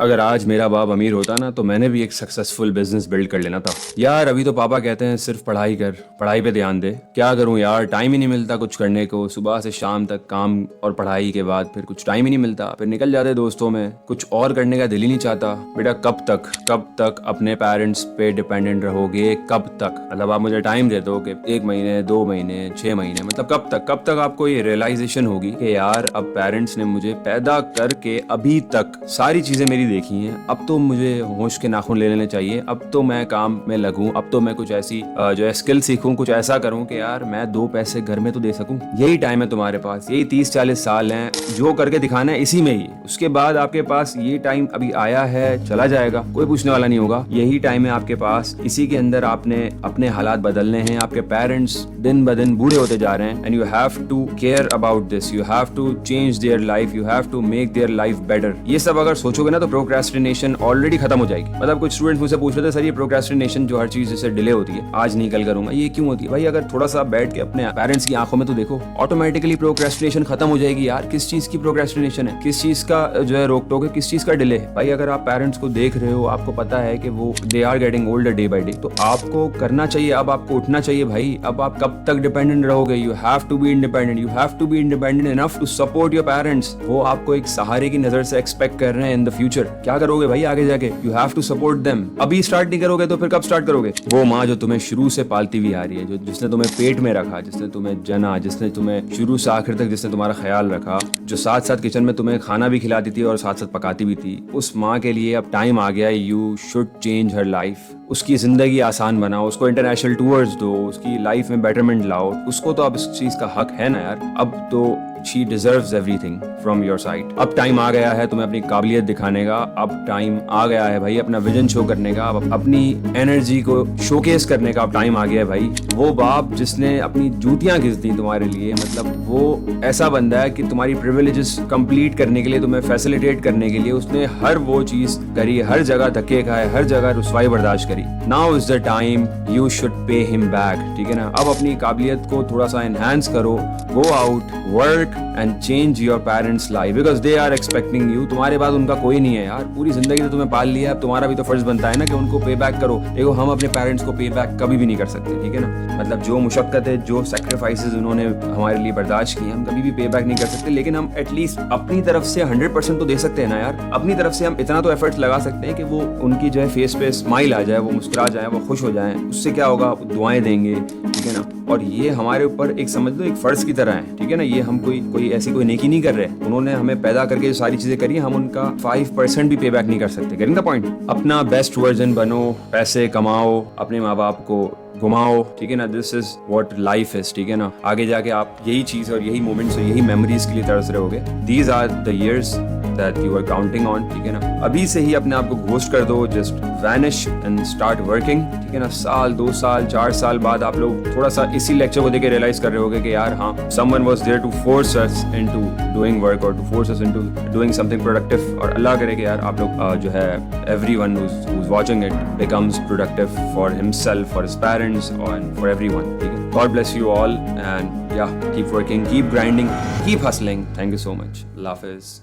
अगर आज मेरा बाप अमीर होता ना तो मैंने भी एक सक्सेसफुल बिजनेस बिल्ड कर लेना था यार। अभी तो पापा कहते हैं सिर्फ पढ़ाई कर, पढ़ाई पे ध्यान दे। क्या करूं यार, टाइम ही नहीं मिलता कुछ करने को। सुबह से शाम तक काम और पढ़ाई के बाद फिर कुछ टाइम ही नहीं मिलता। फिर निकल जाते दोस्तों में, कुछ और करने का दिल ही नहीं चाहता। बेटा कब तक अपने पेरेंट्स पे डिपेंडेंट रहोगे? कब तक? मतलब आप मुझे टाइम दे दो कि 1 महीने, 2 महीने, 6 महीने, मतलब कब तक आपको ये रियलाइजेशन होगी कि यार अब पेरेंट्स ने मुझे पैदा करके अभी तक सारी चीजें मेरी देखी हैं, अब तो मुझे होश के नाखून ले लेने चाहिए। अब तो मैं काम में लगूं, अब तो मैं कुछ ऐसी जो है स्किल सीखूं, कुछ ऐसा करूं कि यार मैं 2 पैसे घर में तो दे सकूं। यही टाइम है तुम्हारे पास, यही 30-40 साल हैं, जो करके दिखाना है इसी में ही। उसके बाद आपके पास ये टाइम अभी आया है, चला जाएगा, कोई पूछने वाला नहीं होगा। यही टाइम है आपके पास, इसी के अंदर आपने अपने हालात बदलने हैं। आपके पेरेंट्स दिन ब दिन बूढ़े होते जा रहे हैं and you have to care about this, you have to change their life, you have to make their life better. ये सब अगर सोचोगे ना तो प्रोक्रेस्टिनेशन ऑलरेडी खत्म हो जाएगी। मतलब कुछ स्टूडेंट्स मुझसे पूछ रहे थे, सर ये प्रोक्रेस्टिनेशन जो हर चीज जैसे डिले होती है, आज नहीं कल करूंगा, ये क्यों होती है? भाई अगर थोड़ा सा बैठ के अपने पेरेंट्स की आंखों में तो देखो, ऑटोमेटिकली प्रोक्रेस्टिनेशन खत्म हो जाएगी यार। किस चीज की प्रोक्रेस्टिनेशन है, किस चीज का जो है रोक टोक है, किस चीज का डिले है? भाई अगर आप पेरेंट्स को देख रहे हो, आपको पता है कि वो they are getting older day by day, तो आपको करना चाहिए, अब आपको उठना चाहिए भाई। अब आप कब तक डिपेंडेंट रहोगे? You have to be independent, you have to be independent enough to support your parents. वो आपको एक सहारे की नजर से एक्सपेक्ट कर रहे हैं इन द फ्यूचर। क्या करोगे भाई आगे जाके? You have to support them. अभी स्टार्ट नहीं करोगे तो फिर कब स्टार्ट करोगे? वो माँ जो तुम्हें शुरू से पालती हुई आ रही है, जो जिसने तुम्हें पेट में रखा, जिसने तुम्हें जना, जिसने तुम्हें शुरू से आखिर तक जिसने तुम्हारा ख्याल रखा, जो साथ साथ किचन में तुम्हें खाना भी खिलाती थी और साथ साथ पकाती भी थी, उस माँ के लिए अब टाइम आ गया। You should change her life. उसकी जिंदगी आसान बनाओ, उसको इंटरनेशनल टूर्स दो, उसकी लाइफ में बेटरमेंट लाओ। उसको तो अब इस चीज का हक है ना यार। अब तो she deserves everything from your side। अब टाइम आ गया है तुम्हें अपनी काबिलियत दिखाने का। अब टाइम आ गया है भाई अपना विजन शो करने का, अब अपनी एनर्जी को शोकेस करने का अब टाइम आ गया है भाई। वो बाप जिसने अपनी जूतियां घिस दी तुम्हारे लिए, मतलब वो ऐसा बंदा है कि तुम्हारी प्रिविलेजेस कंप्लीट करने के लिए, तुम्हें फैसिलिटेट करने के लिए उसने हर वो चीज करी, हर जगह धक्के खाए, हर जगह रुसवाई बर्दाश्त करी। Now is the time you should pay him back, ठीक है ना। अब अपनी काबिलियत को थोड़ा सा एनहांस करो, go out, work and change your parents life because they are expecting you. तुम्हारे बाद उनका कोई नहीं है यार, पूरी जिंदगी तो तुम्हें पाल लिया, अब तुम्हारा भी तो फर्ज बनता है ना कि उनको पे बैक करो। देखो हम अपने पेरेंट्स को पे बैक कभी भी नहीं कर सकते, ठीक है ना। मतलब जो मुशक्कत है, जो सेक्रीफाइसेस उन्होंने हमारे लिए बर्दाश्त किए, हम कभी भी पे बैक नहीं कर सकते। लेकिन हम एटलीस्ट अपनी तरफ से 100% तो दे सकते हैं ना यार। अपनी तरफ से हम इतना तो एफर्ट्स लगा सकते हैं कि वो उनकी जो है फेस पे स्माइल आ जाए, वो मुस्कुरा जाए, वो खुश हो जाए। उससे क्या होगा, दुआएं देंगे, ठीक है ना। और ये हमारे ऊपर एक समझ लो एक फर्ज की तरह है, ठीक है ना। ये हम कोई ऐसी कोई नेकी नहीं कर रहे। उन्होंने हमें पैदा करके जो सारी चीजें करी, हम उनका 5% भी पे बैक नहीं कर सकते। Getting the point? अपना बेस्ट वर्जन बनो, पैसे कमाओ, अपने माँ बाप को घुमाओ, ठीक है ना। This is what life is, ठीक है ना। आगे जाके आप यही चीज और यही मोमेंट्स और यही मेमोरीज के लिए तरस रहे होगे। These are the years that you are counting on, ठीक है ना। अभी से ही अपने आप को घोस्ट कर दो, just vanish and start working, ठीक है ना। साल, 2 साल, 4 साल बाद आप लोग थोड़ा सा इसी लेक्चर को देख के रियलाइज कर रहे होगे कि यार हाँ, someone was there to force us into doing work or to force us into doing something productive। और अल्लाह करे कि यार आप लोग जो है everyone who's watching it becomes productive for himself, for his parents and for everyone, ठीक है। God bless you all and yeah, keep working, keep grinding, keep hustling. Thank you so much. Allah Hafiz.